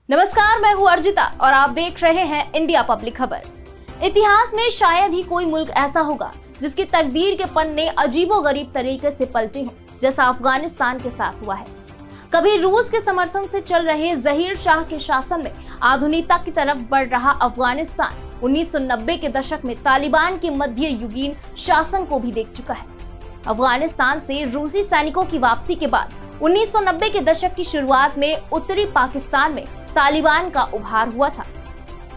नमस्कार, मैं हूं अर्जिता और आप देख रहे हैं इंडिया पब्लिक खबर। इतिहास में शायद ही कोई मुल्क ऐसा होगा जिसकी तकदीर के पन्ने अजीबोगरीब तरीके से पलटे हों, जैसा अफगानिस्तान के साथ हुआ है। कभी रूस के समर्थन से चल रहे जहीर शाह के शासन में आधुनिकता की तरफ बढ़ रहा अफगानिस्तान 1990 के दशक में तालिबान के मध्य युगीन शासन को भी देख चुका है। अफगानिस्तान से रूसी सैनिकों की वापसी के बाद 1990 के दशक की शुरुआत में उत्तरी पाकिस्तान में तालिबान का उभार हुआ था,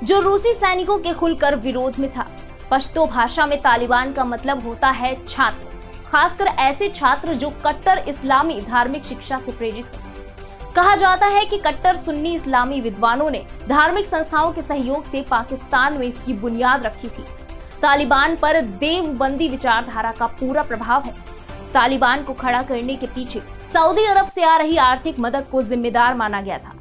जो रूसी सैनिकों के खुलकर विरोध में था। पश्तो भाषा में तालिबान का मतलब होता है छात्र, खासकर ऐसे छात्र जो कट्टर इस्लामी धार्मिक शिक्षा से प्रेरित हो। कहा जाता है कि कट्टर सुन्नी इस्लामी विद्वानों ने धार्मिक संस्थाओं के सहयोग से पाकिस्तान में इसकी बुनियाद रखी थी। तालिबान पर देवबंदी विचारधारा का पूरा प्रभाव है। तालिबान को खड़ा करने के पीछे सऊदी अरब से आ रही आर्थिक मदद को जिम्मेदार माना गया था।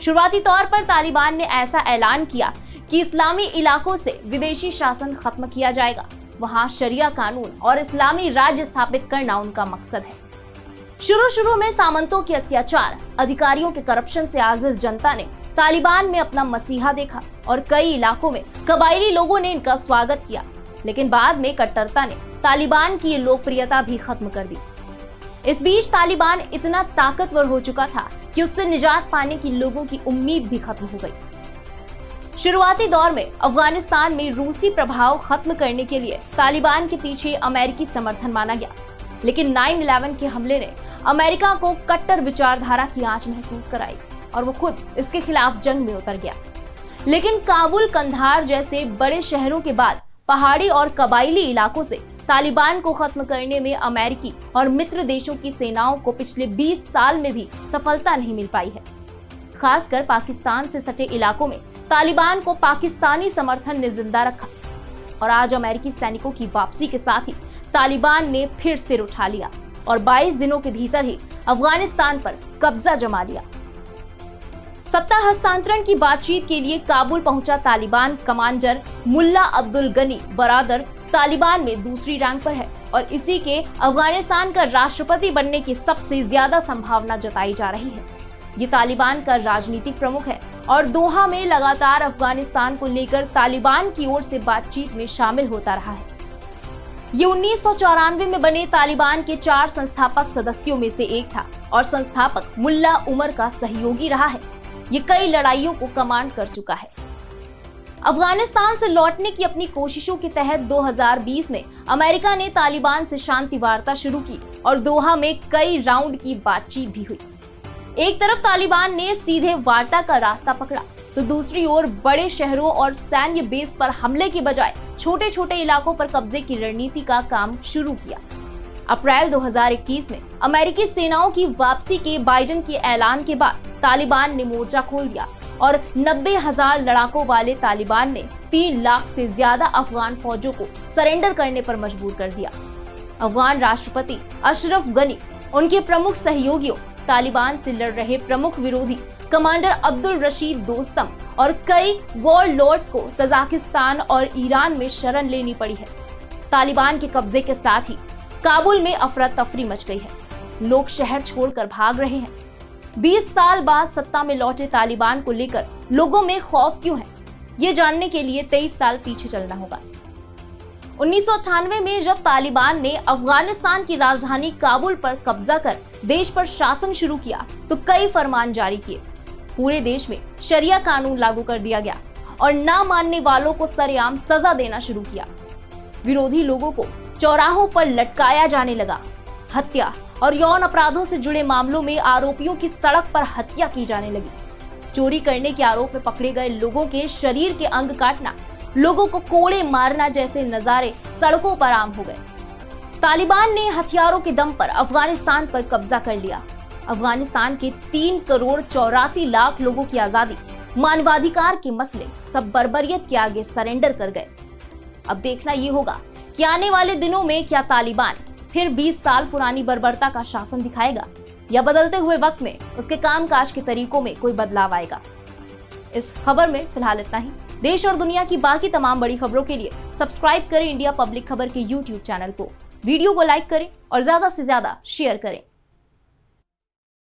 शुरुआती तौर पर तालिबान ने ऐसा ऐलान किया कि इस्लामी इलाकों से विदेशी शासन खत्म किया जाएगा, वहां शरिया कानून और इस्लामी राज्य स्थापित करना उनका मकसद है। शुरू में सामंतों के अत्याचार, अधिकारियों के करप्शन से आजिज जनता ने तालिबान में अपना मसीहा देखा और कई इलाकों में कबायली लोगों ने इनका स्वागत किया। लेकिन बाद में कट्टरता ने तालिबान की लोकप्रियता भी खत्म कर दी। इस बीच तालिबान इतना ताकतवर हो चुका था कि उससे निजात पाने की लोगों की उम्मीद भी खत्म हो गई। शुरुआती दौर में अफगानिस्तान में रूसी प्रभाव खत्म करने के लिए तालिबान के पीछे अमेरिकी समर्थन माना गया, लेकिन 9/11 के हमले ने अमेरिका को कट्टर विचारधारा की आंच महसूस कराई और वो खुद इसके खिलाफ जंग में उतर गया। लेकिन काबुल, कंधार जैसे बड़े शहरों के बाद पहाड़ी और कबायली इलाकों से तालिबान को खत्म करने में अमेरिकी और मित्र देशों की सेनाओं को पिछले 20 साल में भी सफलता नहीं मिल पाई है। खासकर पाकिस्तान से सटे इलाकों में तालिबान को पाकिस्तानी समर्थन ने जिंदा रखा और आज अमेरिकी सैनिकों की वापसी के साथ ही तालिबान ने फिर सिर उठा लिया और 22 दिनों के भीतर ही अफगानिस्तान पर कब्जा जमा लिया। सत्ता हस्तांतरण की बातचीत के लिए काबुल पहुंचा तालिबान कमांडर मुल्ला अब्दुल गनी बरादर तालिबान में दूसरी रैंक पर है और इसी के अफगानिस्तान का राष्ट्रपति बनने की सबसे ज्यादा संभावना जताई जा रही है। ये तालिबान का राजनीतिक प्रमुख है और दोहा में लगातार अफगानिस्तान को लेकर तालिबान की ओर से बातचीत में शामिल होता रहा है। ये 1994 में बने तालिबान के 4 संस्थापक सदस्यों में से एक था और संस्थापक मुल्ला उमर का सहयोगी रहा है। ये कई लड़ाइयों को कमांड कर चुका है। अफगानिस्तान से लौटने की अपनी कोशिशों के तहत 2020 में अमेरिका ने तालिबान से शांति वार्ता शुरू की और दोहा में कई राउंड की बातचीत भी हुई। एक तरफ तालिबान ने सीधे वार्ता का रास्ता पकड़ा, तो दूसरी ओर बड़े शहरों और सैन्य बेस पर हमले के बजाय छोटे छोटे इलाकों पर कब्जे की रणनीति का काम शुरू किया। अप्रैल 2021 में अमेरिकी सेनाओं की वापसी के बाइडेन के ऐलान के बाद तालिबान ने मोर्चा खोल दिया और 90,000 लड़ाकों वाले तालिबान ने 3 लाख से ज्यादा अफगान फौजों को सरेंडर करने पर मजबूर कर दिया। अफगान राष्ट्रपति अशरफ गनी, उनके प्रमुख सहयोगियों, तालिबान से लड़ रहे प्रमुख विरोधी कमांडर अब्दुल रशीद दोस्तम और कई वॉर लॉर्ड्स को तजाकिस्तान और ईरान में शरण लेनी पड़ी है। तालिबान के कब्जे के साथ ही काबुल में अफरा तफरी मच गई है। लोग शहर छोड़कर भाग रहे हैं। 20 साल बाद सत्ता में लौटे तालिबान को लेकर लोगों में खौफ क्यों है, ये जानने के लिए 23 साल पीछे चलना होगा। 1998 में जब तालिबान ने अफगानिस्तान की राजधानी काबुल पर कब्जा कर देश पर शासन शुरू किया तो कई फरमान जारी किए। पूरे देश में शरिया कानून लागू कर दिया गया और ना मानने वालों को सरेआम सजा देना शुरू किया। विरोधी लोगों को चौराहों पर लटकाया जाने लगा। हत्या और यौन अपराधों से जुड़े मामलों में आरोपियों की सड़क पर हत्या की जाने लगी। चोरी करने के आरोप में पकड़े गए लोगों के शरीर के अंग काटना, लोगों को कोड़े मारना जैसे नजारे सड़कों पर आम हो गए। तालिबान ने हथियारों के दम पर अफगानिस्तान पर कब्जा कर लिया। अफगानिस्तान के 3,84,00,000 लोगों की आजादी, मानवाधिकार के मसले सब बर्बरियत के आगे सरेंडर कर गए। अब देखना ये होगा कि आने वाले दिनों में क्या तालिबान फिर 20 साल पुरानी बर्बरता का शासन दिखाएगा या बदलते हुए वक्त में उसके कामकाज के तरीकों में कोई बदलाव आएगा। इस खबर में फिलहाल इतना ही। देश और दुनिया की बाकी तमाम बड़ी खबरों के लिए सब्सक्राइब करें इंडिया पब्लिक खबर के YouTube चैनल को, वीडियो को लाइक करें और ज्यादा से ज्यादा शेयर करें।